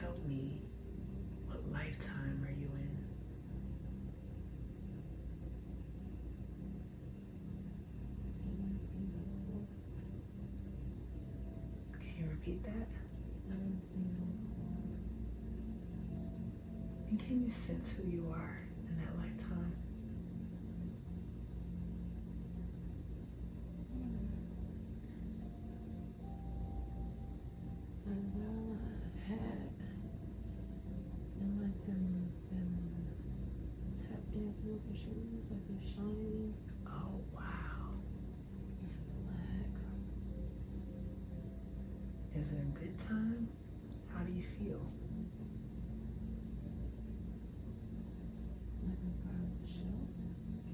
tell me, what lifetime are you in? Can you repeat that? And can you sense who you are in that lifetime? Shiny. Oh, wow. Black. Is it a good time? How do you feel? Like a part of the show.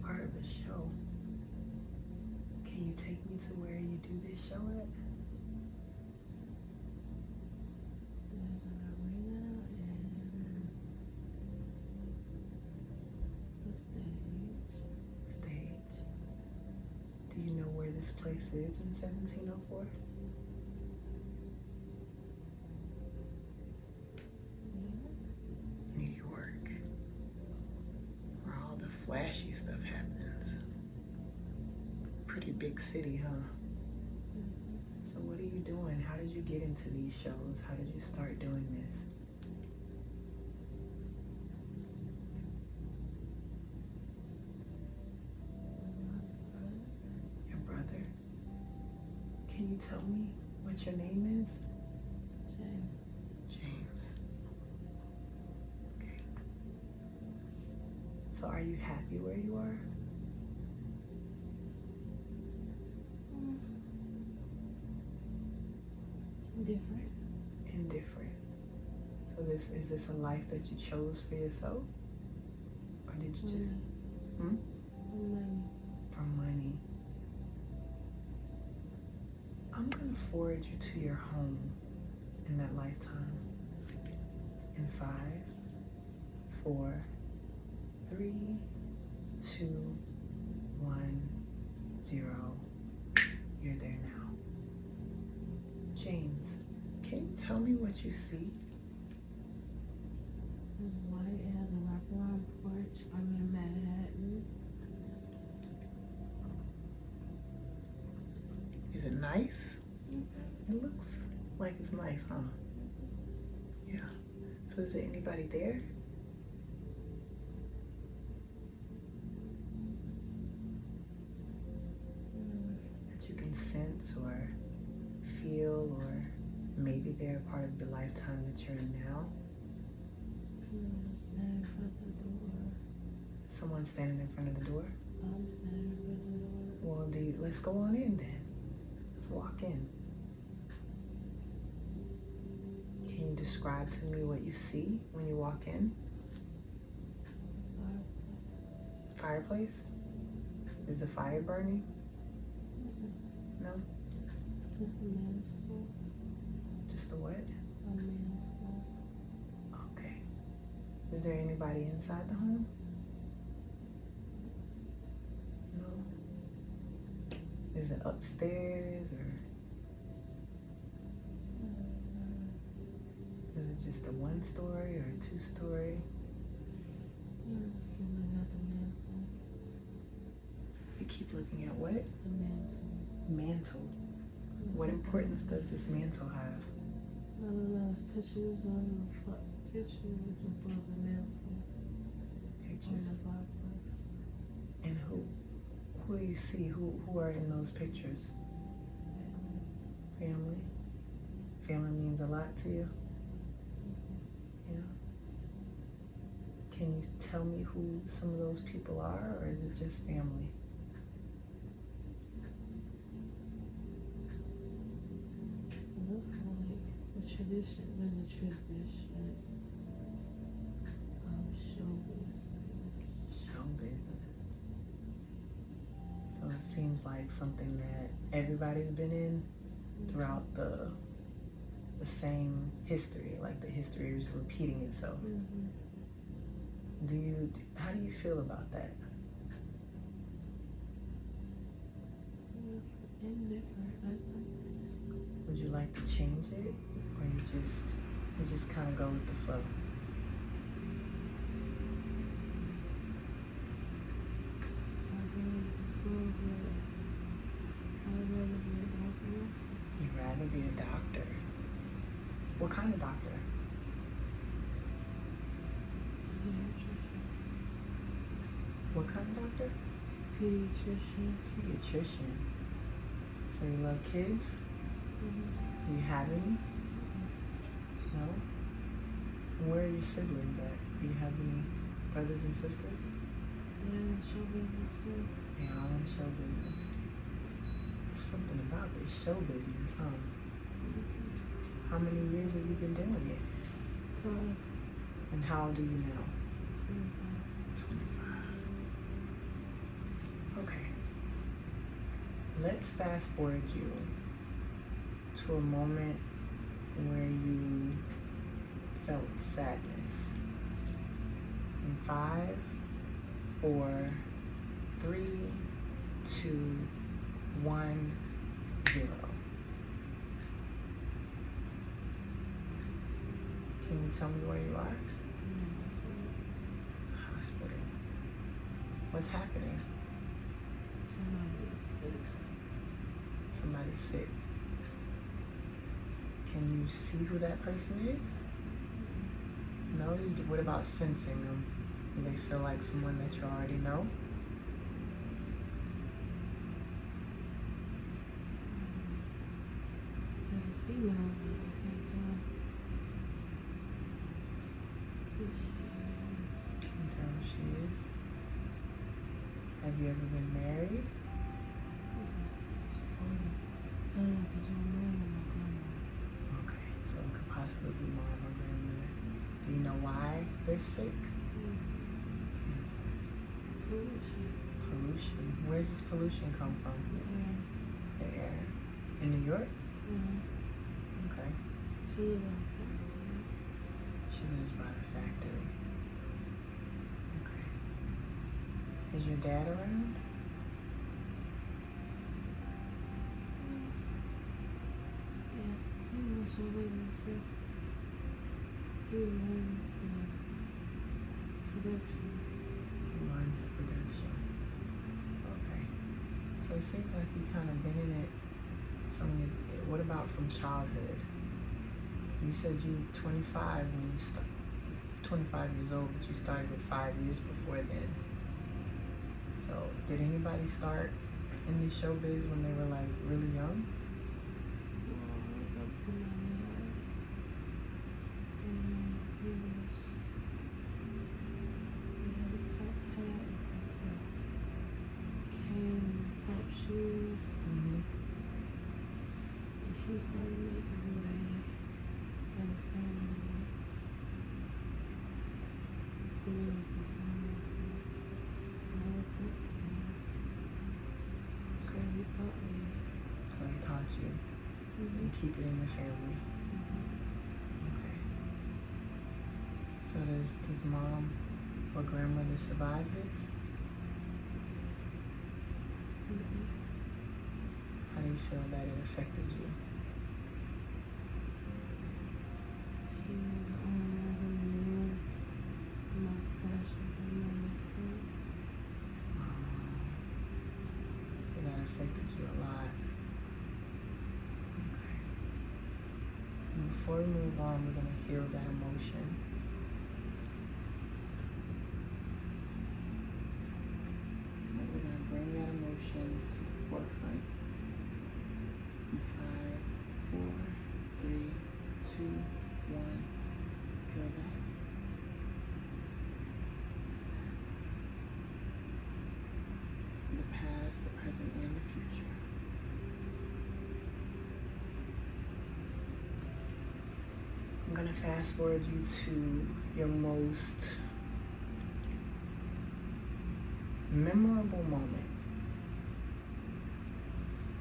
Part of a show. Can you take me to where you do this show at? There's an arena and a stage. Stage. Do you know where this place is in 1704? New York. Where all the flashy stuff happens. Pretty big city, huh? So what are you doing? How did you get into these shows? How did you start doing this? Your brother? Can you tell me what your name is? James. Okay. So are you happy where you are? Different. Indifferent. So is this a life that you chose for yourself? Or did you just... Money. From money. I'm gonna forward you to your home in that lifetime. In 5, 4, 3, 2, 1, 0. You're there now. James, can you tell me what you see? It's white. It has a wraparound porch. I'm in Manhattan. Is it nice? It looks like it's nice, huh? Yeah. So is there anybody there? That you can sense or feel, or maybe they're part of the lifetime that you're in now? Standing in front of the door. Someone standing in front of the door? I'm standing in front of the door. Well, let's go on in then. Let's walk in. Can you describe to me what you see when you walk in? Fireplace? Is the fire burning? No? Just a man's school. Just a what? A man's school. Okay. Is there anybody inside the home? No? Is it upstairs or is it just a 1-story or a 2-story? I'm just keep looking at the mantle. You keep looking at what? The mantle. Mantle. What importance does this mantle have? I don't know. It's pictures on the pictures above the mantle. Pictures. On the fireplace. And who do you see? Who are in those pictures? Family. Family means a lot to you? Yeah. Can you tell me who some of those people are, or is it just family? It looks like a tradition. There's a tradition of show business. Show business. So it seems like something that everybody's been in throughout the same history, like the history is repeating itself. How do you feel about that? Indifferent. Would you like to change it, or you just kind of go with the flow. You'd rather be a doctor. What kind of doctor? What kind of doctor? Pediatrician. So you love kids? Do you have any? No? Where are your siblings at? Do you have any brothers and sisters? Yeah, in show business too. They all in show business. Something about this show business, huh? How many years have you been doing it? 5. And how old are you now? 25. Okay. Let's fast forward you to a moment where you felt sadness. In 5, 4, 3, 2, 1, 0. Can you tell me where you are? Hospital. What's happening? Somebody's sick. Can you see who that person is? No? What about sensing them? Do they feel like someone that you already know? There's a female, but I can't tell. Can you tell who she is? Have you ever been married? Okay, so it could possibly be mom or grandmother. Do you know why they're sick? Pollution. Where does this pollution come from? The air. In New York? Okay. She lives by the factory. Okay. Is your dad around? He runs the production. He runs the production. Okay. So it seems like you kind of been in it. What about from childhood? You said you 25 when you 25 years old, but you started at 5 years before then. So did anybody start in the showbiz when they were like really young? So he taught you and keep it in the family. Okay. So does mom or grandmother survive this? How do you feel that it affected you? So that affected you a lot. Okay. And before we move on, we're going to heal that emotion. And we're going to bring that emotion to the forefront. In 5, 4, 3, 2, 1. Heal that. The past, the present, and the future. I'm gonna fast forward you to your most memorable moment.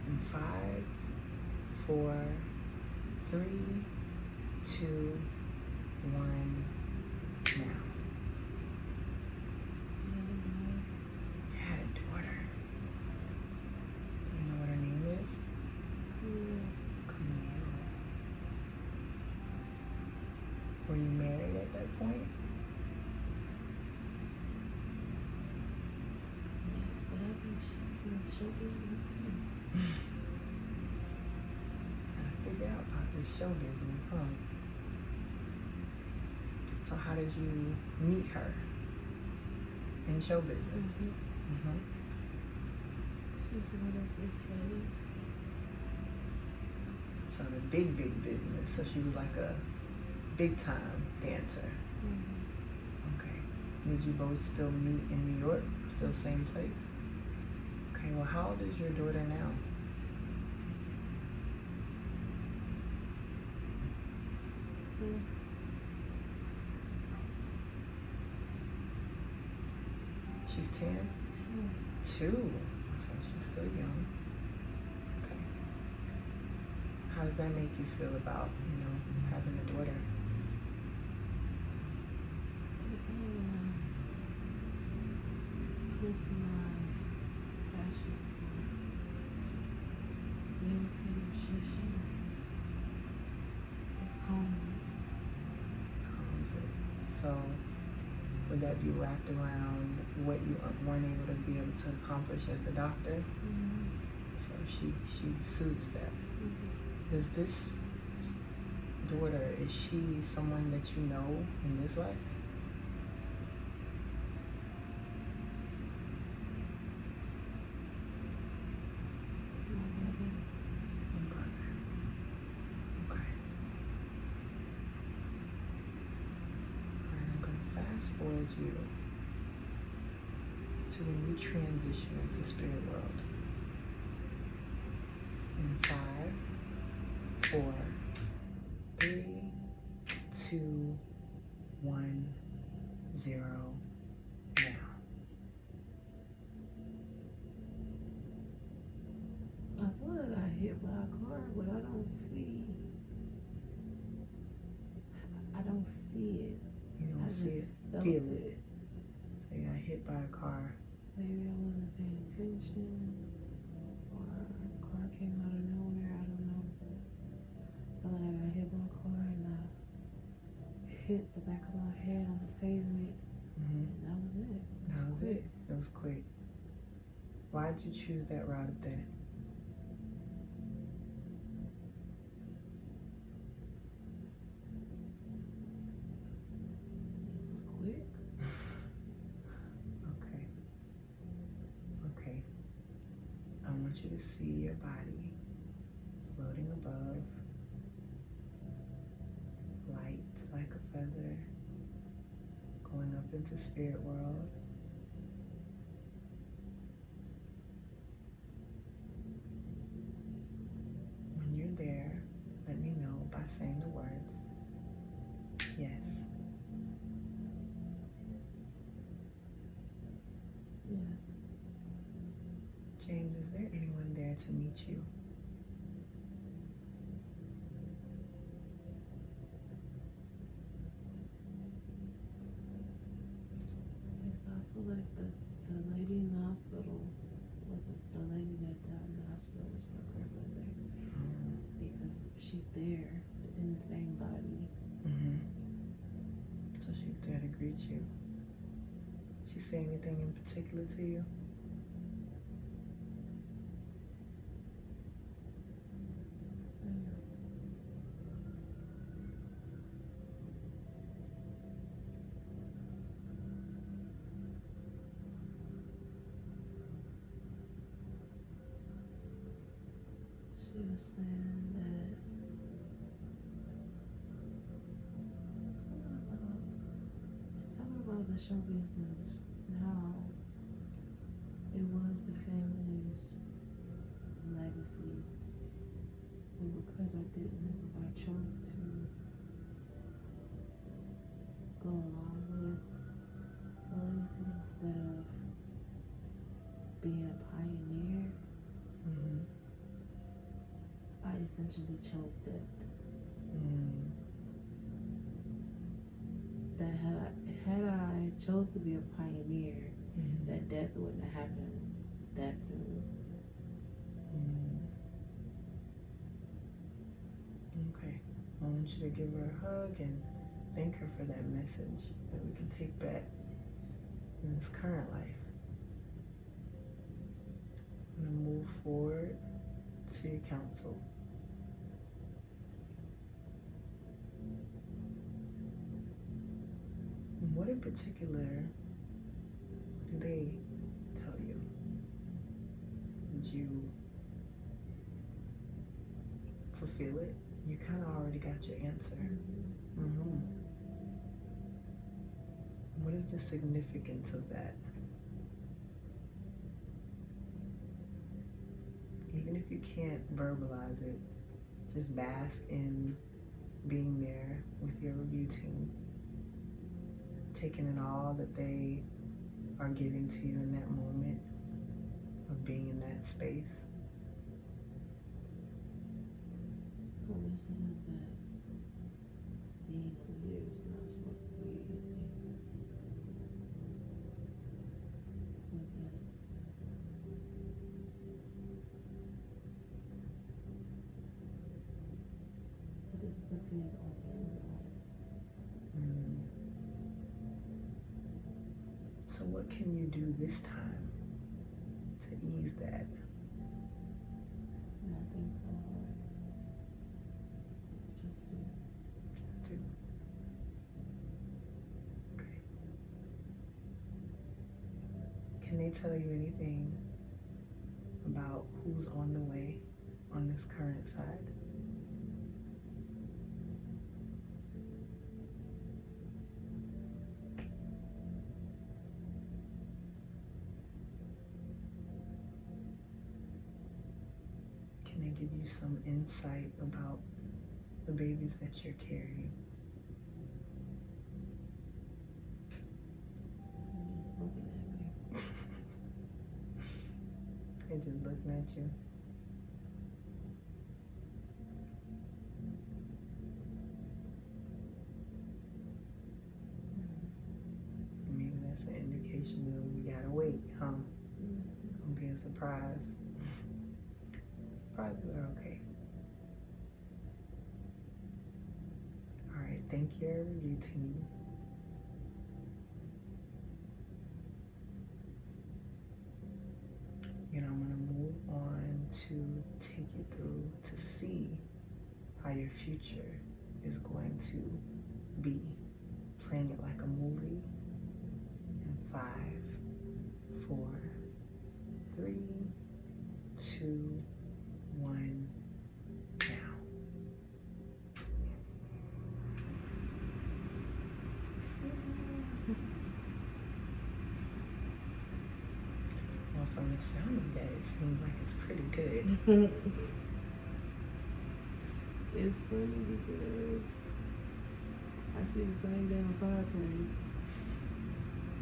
In 5, 4, 3, 2, 1, now. You had a daughter. Do you know what her name is? Camille. Were you married at that point? Yeah, but I think she's in show business too. Gotta figure out about this show business, huh? So how did you meet her in show business? Mm-hmm. She's one of those big fellas. So the big business. So she was like a big time dancer. Okay. Did you both still meet in New York? Still same place? Okay, well how old is your daughter now? Two. She's 10? Two. 2? So she's still young. Okay. How does that make you feel about, having a daughter? Kids my passion for nutrition. It calms So would that be wrapped around what you weren't able to be able to accomplish as a doctor? So she suits that. Does this daughter, is she someone that you know in this life? my brother. Okay. Alright, I'm gonna fast forward you to when you transition into spirit world. In 5, 4, 3, 2, 1, 0, now. I feel like I got hit by a car, but I don't see it. You don't I see just it, felt feel it. it. So you got hit by a car. Maybe I wasn't paying attention, or a car came out of nowhere. I don't know. I felt like I got hit by a car and I hit the back of my head on the pavement, and that was it. That was quick. it was quick. Why did you choose that route of death? Quick. Okay. I want you to see your body floating above, light like a feather, going up into spirit world. When you're there, let me know by saying the words, yes. Yeah. James, is there anyone there to meet you? Yes, I feel like the lady in the hospital was the lady that died in the hospital was my grandmother, because she's there in the same body. So she's there to greet you. She say anything in particular to you? She was saying that she's talking about the show business and how it was the family's legacy, but because I chose to go along with the legacy instead of being a pioneer, I essentially chose death. That had I chose to be a pioneer, that death wouldn't have happened that soon. Okay. I want you to give her a hug and Thank her for that message that we can take back in this current life. I'm going to move forward to your counsel. What in particular do they tell you? Did you fulfill it? You kind of already got your answer. Mm-hmm. What is the significance of that? Even if you can't verbalize it, just bask in being there with your review team, taking in all that they are giving to you in that moment of being in that space. So this is that being a leader is not supposed to be easy. With that. The difficulty is only in the moment. So what can you do this time to ease that? Nothing so hard. Just do. Okay. Can they tell you anything about who's on the way on this current side? Can they give you some insight about the babies that you're carrying? They're just looking at me. They're just looking at you. Maybe that's an indication that we gotta wait, huh? Don't be a surprise. Surprises are okay. Alright, thank your review team. And I'm gonna move on to take you through to see how your future is going to be. Playing it like a movie in 5, 4, 3, 2, 1, now. Well, from the sound of that, it seems like it's pretty good. It's funny because I see the same damn fireplace,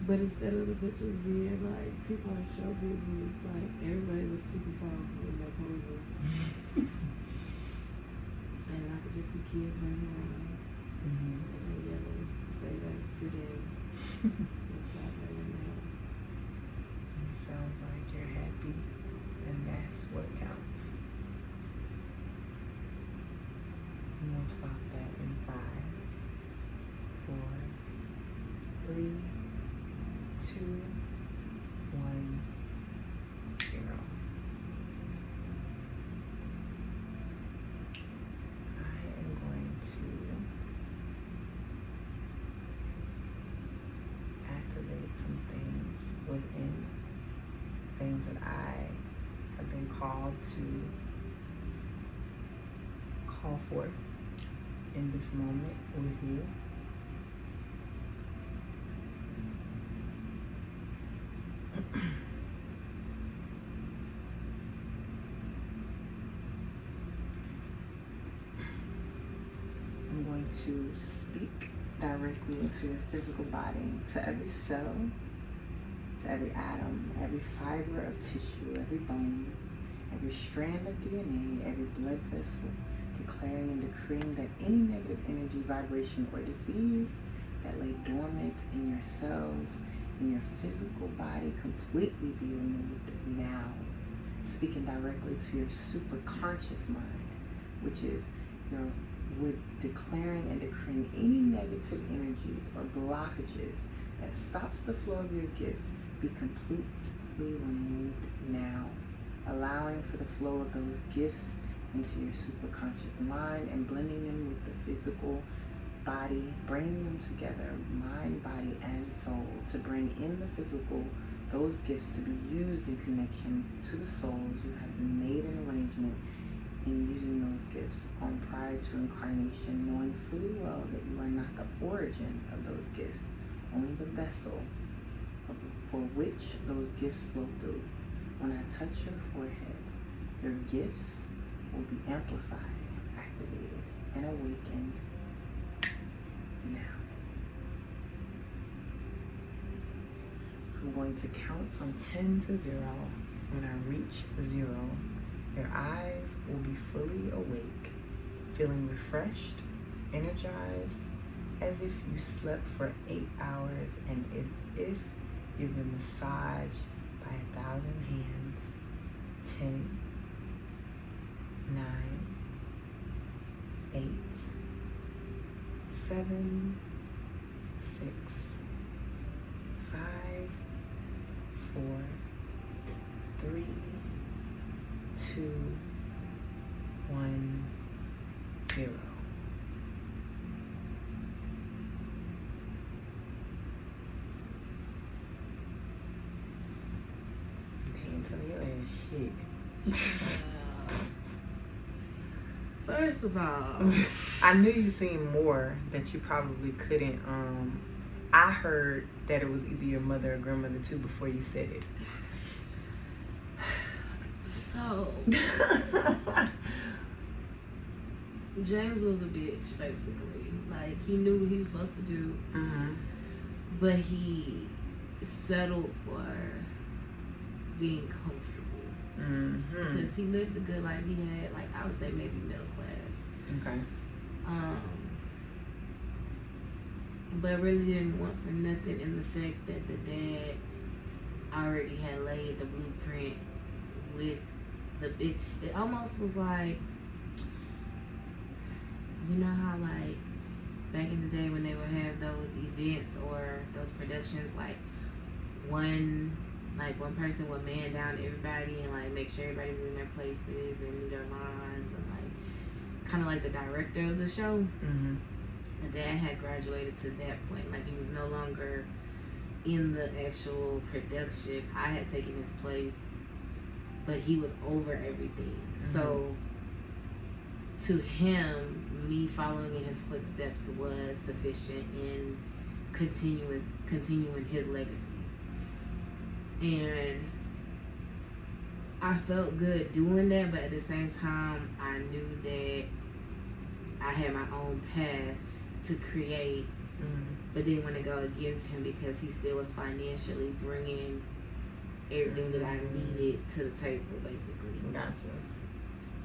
but instead of the pictures being like people in show business, like everybody looks super powerful in their poses. And I could just see kids running around and they're yelling for everybody to sit in and stop running around. It sounds like you're happy, and that's what counts. I'm gonna stop that in 5, 4, 3, 2, 1, 0. I am going to activate some things within, things that I have been called to call forth in this moment with you. I'm going to speak directly into your physical body, to every cell, to every atom, every fiber of tissue, every bone, every strand of DNA, every blood vessel, declaring and decreeing that any negative energy, vibration, or disease that lay dormant in your cells, in your physical body, completely be removed now. Speaking directly to your superconscious mind, which is your with declaring and decreeing any negative energies or blockages that stops the flow of your gift be completely removed now, allowing for the flow of those gifts into your superconscious mind and blending them with the physical body, bringing them together, mind, body, and soul, to bring in the physical those gifts to be used in connection to the souls you have made an arrangement in using those gifts on prior to incarnation, knowing fully well that you are not the origin of those gifts, only the vessel for which those gifts flow through. When I touch your forehead, your gifts will be amplified, activated, and awakened now. I'm going to count from 10 to 0. When I reach 0, your eyes will be fully awake, feeling refreshed, energized, as if you slept for 8 hours and as if you've been massaged by 1,000 hands. 10, 9, 8, 7, 6, 5, 4, 3, 2, 1, 0. They ain't telling your ass shit. First of all, I knew you seen more that you probably couldn't. I heard that it was either your mother or grandmother too before you said it. so James was a bitch, basically. Like, he knew what he was supposed to do, but he settled for being comfortable. Because he lived the good life he had, like, I would say maybe middle class. Okay. But really didn't want for nothing in the fact that the dad already had laid the blueprint with the big. It almost was like, you know how like back in the day when they would have those events or those productions, like one person would man down everybody and like make sure everybody was in their places and knew their lines, and like kind of like the director of the show. The dad had graduated to that point. Like, he was no longer in the actual production. I had taken his place, but he was over everything. So to him, me following in his footsteps was sufficient in continuing his legacy. And I felt good doing that, but at the same time, I knew that I had my own path to create, but didn't want to go against him because he still was financially bringing everything that I needed to the table, basically. Gotcha.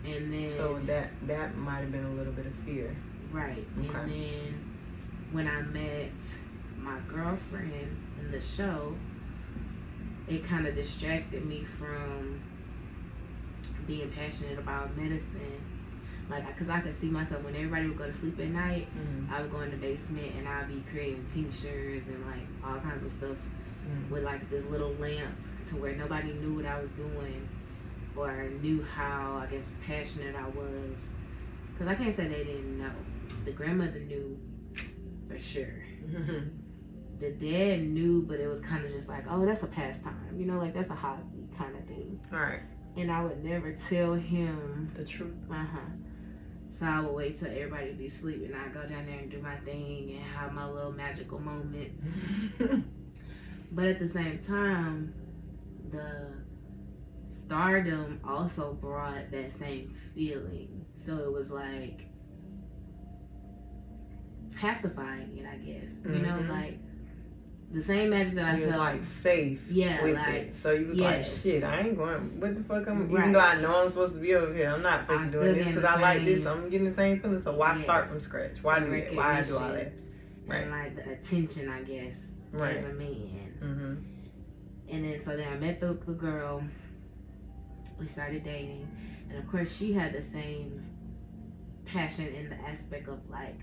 And then so that might have been a little bit of fear, right? Okay. And then when I met my girlfriend in the show, it kind of distracted me from being passionate about medicine. Like, because I could see myself when everybody would go to sleep at night, I would go in the basement and I'd be creating tinctures and like all kinds of stuff with like this little lamp to where nobody knew what I was doing or knew how, I guess, passionate I was. Because I can't say they didn't know. The grandmother knew for sure. The dad knew, but it was kind of just like, oh, that's a pastime. You know, like that's a hobby kind of thing. All right. And I would never tell him the truth. So I would wait till everybody be asleep and I'd go down there and do my thing and have my little magical moments. But at the same time, the stardom also brought that same feeling. So it was like pacifying it, I guess. You know, like the same magic that I felt like safe with it. So you was like, shit, I ain't going, what the fuck even though I know I'm supposed to be over here, I'm not fucking doing this because I like this, I'm getting the same feeling, so why start from scratch? Why do that? Why do all that? And like the attention, I guess, as a man. And then so then I met the girl, we started dating, and of course she had the same passion in the aspect of like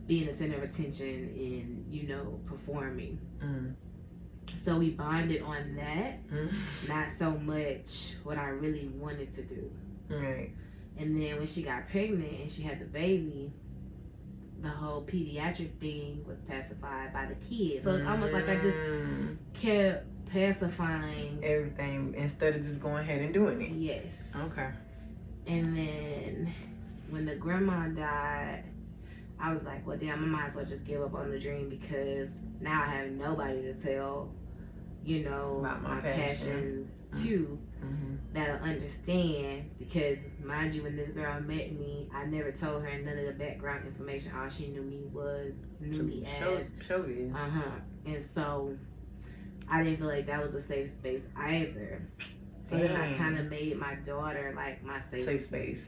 being the center of attention and, you know, performing. So we bonded on that, not so much what I really wanted to do. Right. And then when she got pregnant and she had the baby, the whole pediatric thing was pacified by the kids. So it's almost like I just kept pacifying everything instead of just going ahead and doing it. Yes. Okay. And then when the grandma died, I was like, well, damn, I might as well just give up on the dream because now I have nobody to tell, you know, about my passions to that'll understand. Because mind you, when this girl met me, I never told her none of the background information. All she knew me as showbiz. And so I didn't feel like that was a safe space either. So then I kind of made my daughter like my safe space.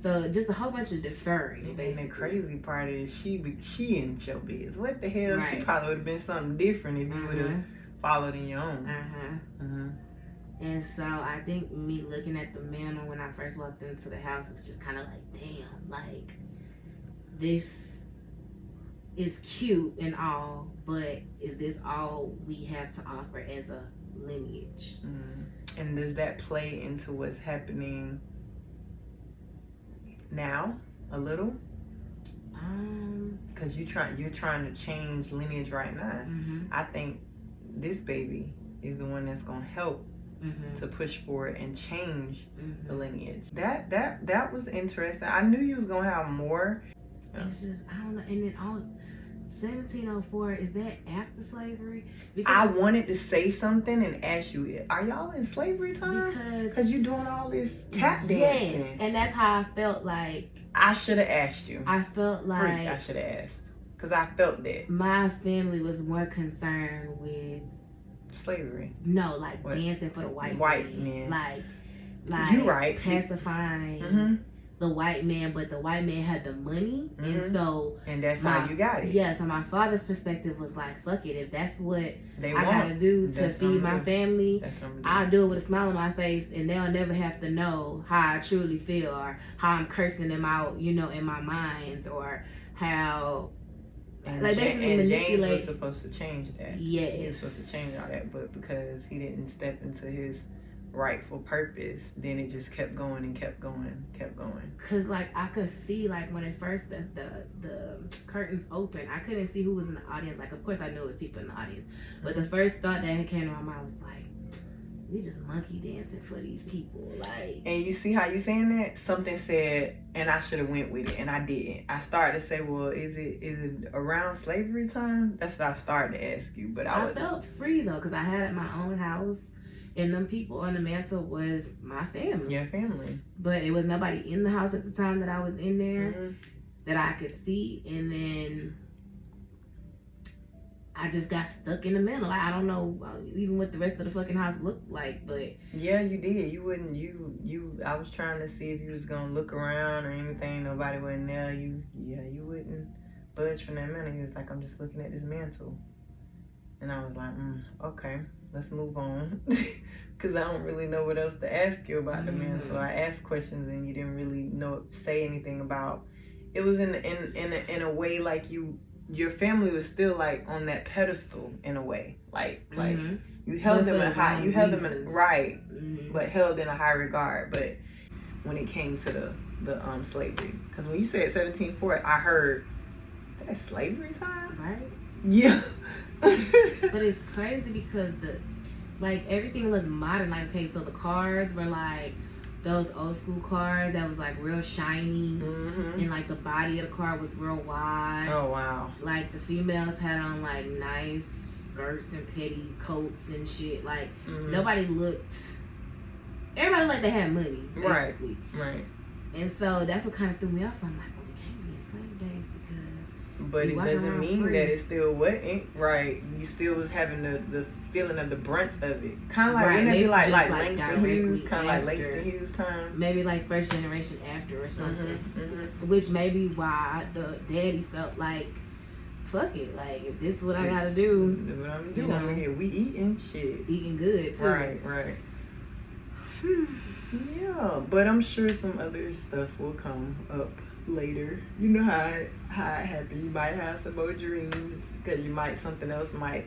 So just a whole bunch of deferring. And the crazy part is she in showbiz. What the hell? Right. She probably would have been something different if you would have followed in your own. And so I think me looking at the manor when I first walked into the house was just kind of like, damn, like this is cute and all, but is this all we have to offer as a lineage? And does that play into what's happening now a little? Because you're trying to change lineage right now. I think this baby is the one that's gonna help to push forward and change the lineage. That was interesting. I knew you was gonna have more. It's just, I don't know. And then 1704, is that after slavery? Because I wanted to say something and ask you, are y'all in slavery time? Because you're doing all this tap dancing. Yes, and that's how I felt like. I should have asked you. I felt like I should have asked. Because I felt that. My family was more concerned with slavery. No, like dancing for the white man. Like you right. Pacifying the white man, but the white man had the money, and that's how you got it. Yeah, so my father's perspective was like, fuck it, if that's what I want, gotta do to feed my family, I'll do it with a smile on my face, and they'll never have to know how I truly feel or how I'm cursing them out, you know, in my mind, or how like basically manipulate. James was supposed to change that. Yes, he was supposed to change all that, but because he didn't step into his rightful purpose, then it just kept going and kept going. Cause like I could see, like when it first the curtains opened, I couldn't see who was in the audience. Like of course I knew it was people in the audience, but the first thought that came to my mind was like, we just monkey dancing for these people, like. And you see how you saying that? Something said, and I should have went with it, and I didn't. I started to say, well, is it around slavery time? That's what I started to ask you, but I felt free though, cause I had my own house. And them people on the mantle was my family. Your family. But it was nobody in the house at the time that I was in there that I could see. And then I just got stuck in the middle. Like, I don't know even what the rest of the fucking house looked like, but... Yeah, you did. You wouldn't... I was trying to see if you was going to look around or anything. Nobody wasn't there. You wouldn't budge from that mantle. He was like, I'm just looking at this mantle. And I was like, okay. Let's move on, because I don't really know what else to ask you about the man. So I asked questions, and you didn't really say anything about. It was in a way like your family was still like on that pedestal in a way, like you held them in high, but held in a high regard. But when it came to the slavery, because when you said 1704, I heard that's slavery time, right? Yeah. But it's crazy because everything looked modern. Like, okay, so the cars were like those old school cars that was like real shiny, and like the body of the car was real wide. Oh wow! Like the females had on like nice skirts and petticoats and shit. Like everybody looked like they had money, basically. Right. And so that's what kind of threw me off. So I'm like, well, we can't be in slave days because. But it doesn't mean that it still wasn't right. You still was having the feeling of the brunt of it. Kind of like wouldn't it be like Langston Hughes, kind of like Langston Hughes time. Maybe like first generation after or something. Which may be why the daddy felt like, fuck it, like if this is what I gotta do. Do what I'm doing. You know, we eating shit. Eating good too. Right. Yeah, but I'm sure some other stuff will come up later. You know how it happens. You might have some more dreams because something else might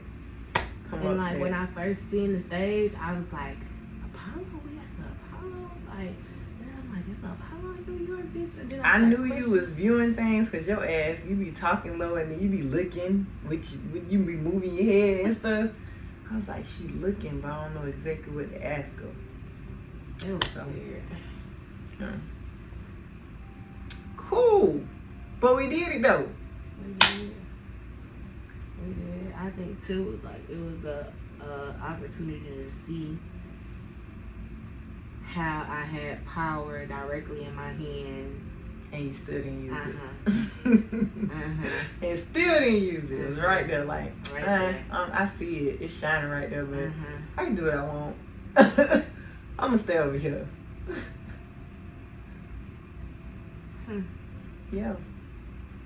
come up. And like when I first seen the stage, I was like, Apollo, we at the Apollo, like. And I'm like, it's the Apollo in New York, bitch. And then I knew you was viewing things because your ass, you be talking low and then you be looking, you be moving your head and stuff. I was like, she looking, but I don't know exactly what to ask her. It was so weird. Yeah. Cool. But we did it though. We did. I think too, like it was a opportunity to see how I had power directly in my hand. And you still didn't use it. Uh-huh. And still didn't use it. It was right there, like, right there. I see it. It's shining right there, but Uh-huh. I can do what I want. I'm gonna stay over here. Yeah.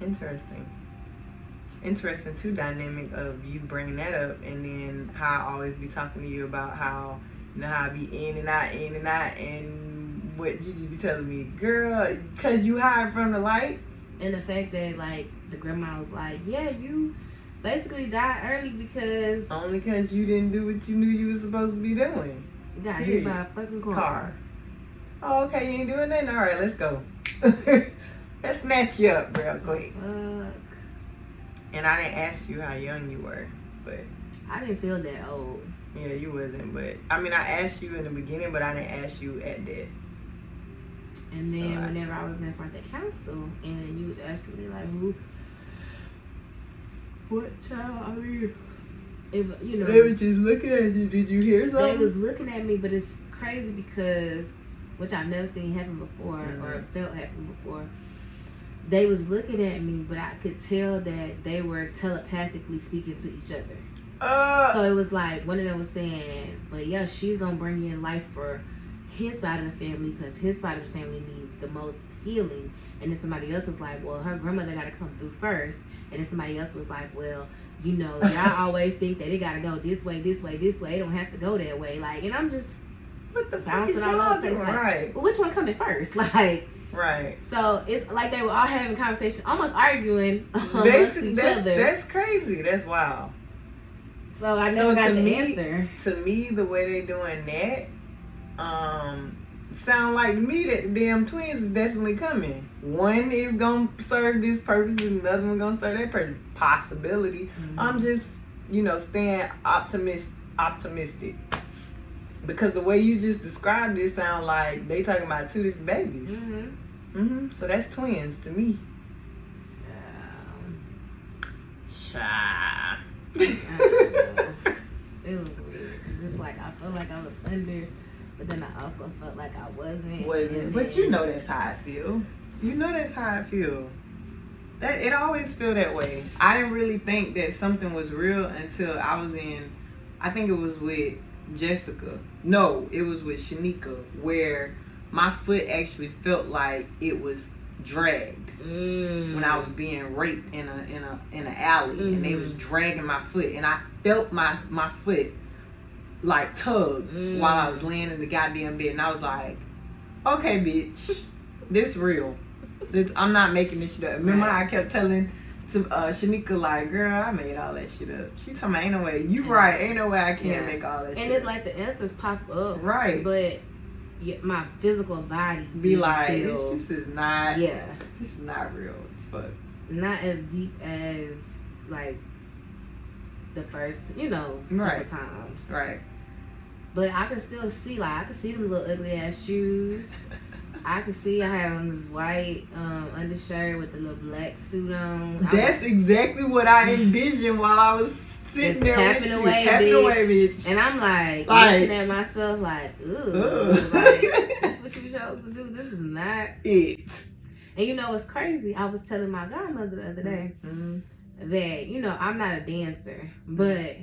Interesting. It's interesting too, dynamic of you bringing that up, and then how I always be talking to you about how, you know, how I be in and out, and what Gigi be telling me, girl, cause you hide from the light. And the fact that like the grandma was like, yeah, you basically died early because only cause you didn't do what you knew you were supposed to be doing. You got hit by a fucking car. Oh, okay, you ain't doing nothing? Alright, let's go. Let's snatch you up real quick. Fuck. And I didn't ask you how young you were, but I didn't feel that old. yeah, you wasn't, but I mean, I asked you in the beginning, but I didn't ask you at death. And then whenever I was in front of the council and you was asking me like, what child are you? If you know, they was just looking at you. Did you hear something? They was looking at me, but it's crazy because, which I've never seen happen before or felt happen before. They was looking at me, but I could tell that they were telepathically speaking to each other. So it was like one of them was saying, but yeah, she's gonna bring you in life for his side of the family because his side of the family needs the most healing. And then somebody else was like, well, her grandmother gotta come through first. And then somebody else was like, well, you know, y'all always think that it gotta go this way, this way, this way. It don't have to go that way. Like, and I'm just what the bouncing all over the place. Like, right. Well, which one coming first? Like, right. So it's like they were all having conversation, almost arguing amongst each other. That's crazy. That's wild. So I never got the answer. To me, the way they doing that, sound like to me that the damn twins is definitely coming. One is gonna serve this purpose and the other one gonna serve that purpose. Possibility. I'm just, staying optimistic. Because the way you just described it sound like they talking about two different babies. So that's twins to me. Child. It was weird. Cause it's like I felt like I was under, but then I also felt like I wasn't. But you know that's how I feel. You know that's how I feel. That it always feel that way. I didn't really think that something was real until I was I think it was with Jessica. No, it was with Shanika, where my foot actually felt like it was dragged when I was being raped in an alley, and they was dragging my foot, and I felt my foot like tug while I was laying in the goddamn bed, and I was like, okay, bitch, this real. I'm not making this shit up. Remember, I kept telling Shanika, like, girl, I made all that shit up. She told me, ain't no way. You right, ain't no way I can't make all that shit up. And it's like the answers pop up. Right. But my physical body be like, this is not, this is not real. Fuck. Not as deep as, like, the first, couple times. Right. But I can still see, like, I can see them little ugly ass shoes. I could see I had on this white undershirt with the little black suit on. That's exactly what I envisioned while I was sitting there tapping with away, you. Tapping away, bitch. And I'm like looking at myself like, ooh. Like, that's what you chose to do. This is not it. And you know what's crazy? I was telling my godmother the other day that, I'm not a dancer, but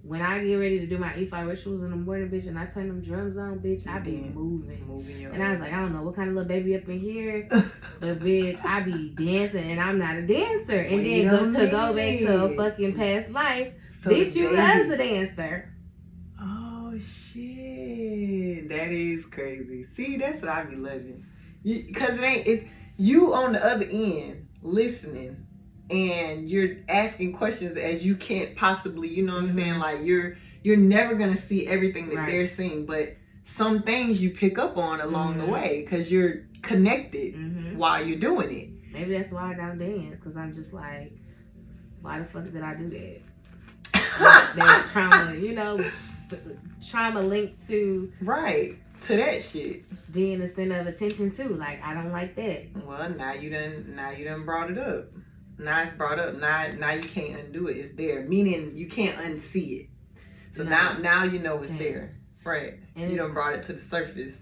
when I get ready to do my E5 rituals in the morning, bitch, and I turn them drums on, bitch, I be moving and I was like, I don't know what kind of little baby up in here, but bitch, I be dancing, and I'm not a dancer. And then go back to a fucking past life, so bitch, you was a dancer. Oh shit. That is crazy. See, that's what I be loving. Because it's you on the other end listening, and you're asking questions as you can't possibly, you know what I'm saying? Like you're never gonna see everything that they're seeing, but some things you pick up on along the way because you're connected while you're doing it. Maybe that's why I don't dance, because I'm just like, why the fuck did I do that? There's trauma, you know, trauma linked to to that shit. Being the center of attention too. Like, I don't like that. Well, now you done brought it up. Now it's brought up. Now you can't undo it. It's there. Meaning you can't unsee it. So now you know it's there. Right. And you done brought it to the surface.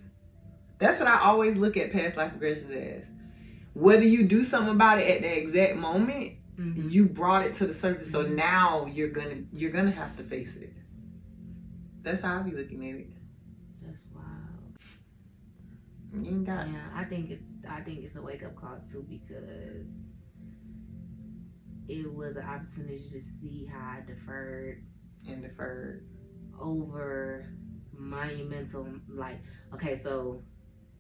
That's what I always look at past life regressions as. Whether you do something about it at the exact moment, you brought it to the surface. So now you're gonna have to face it. That's how I be looking at it. That's wild. You ain't got. Yeah, I think it's a wake up call too, because it was an opportunity to see how I deferred over monumental, like, okay, so,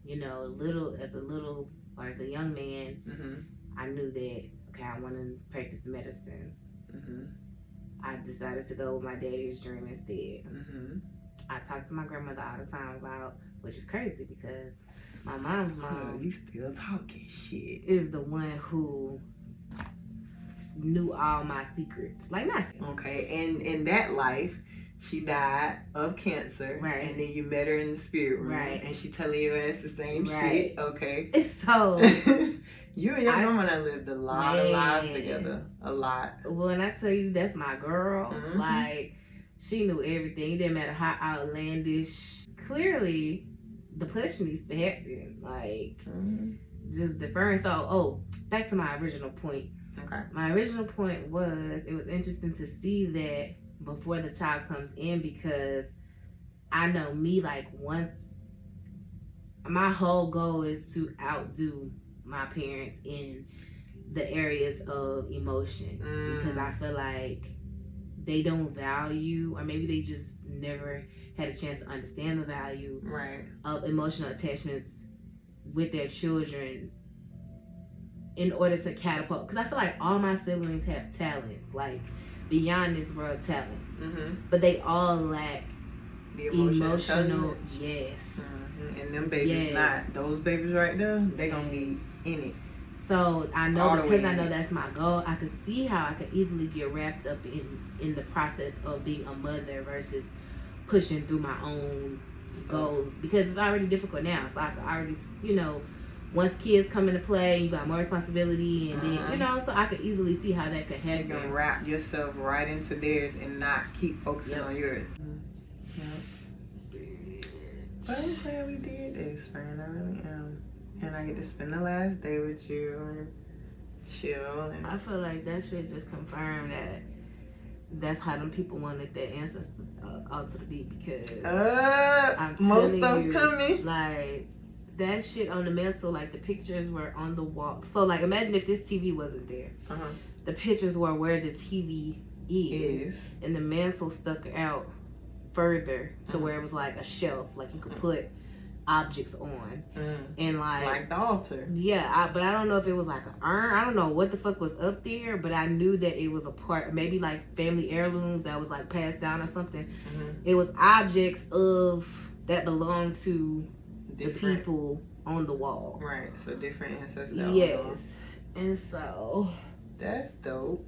you know, as a young man, I knew that, okay, I want to practice medicine. I decided to go with my daddy's dream instead. I talked to my grandmother all the time about, which is crazy because my mom's mom, you still talking shit, is the one who knew all my secrets. Like, not okay, and in that life, she died of cancer, and then you met her in the spirit room, and she telling your ass the same shit, okay. So you and your grandma done lived a lot of lives together, a lot. When I tell you that's my girl, like, she knew everything. It didn't matter how outlandish. Clearly, the push needs to happen, like, just deferring. So, back to my original point. Okay. My original point was, it was interesting to see that before the child comes in, because I know me, like, once my whole goal is to outdo my parents in the areas of emotion, because I feel like they don't value, or maybe they just never had a chance to understand the value of emotional attachments with their children in order to catapult. Because I feel like all my siblings have talents, like beyond this world talents, but they all lack the emotional and them babies not. Those babies right there, they gonna be in it. So I know, because I know that's my goal, I could see how I could easily get wrapped up in the process of being a mother versus pushing through my own goals, because it's already difficult now. So I could already, you know, once kids come into play, you got more responsibility, and then, you know, so I could easily see how that could happen. You're gonna wrap yourself right into theirs and not keep focusing on yours. But I'm glad we did this, friend. I really am. And I get to spend the last day with you and chill. And I feel like that shit just confirmed that that's how them people wanted their ancestors to be, because most stuff coming. Like, that shit on the mantle, like, the pictures were on the wall. So, like, imagine if this TV wasn't there. The pictures were where the TV is. And the mantle stuck out further to where it was like a shelf, like you could put objects on, and like the altar. But I don't know if it was like an urn. I don't know what the fuck was up there, but I knew that it was a part, maybe like family heirlooms that was like passed down or something. It was objects that belonged to the people on the wall. Right. So different ancestors. Yes. And so that's dope.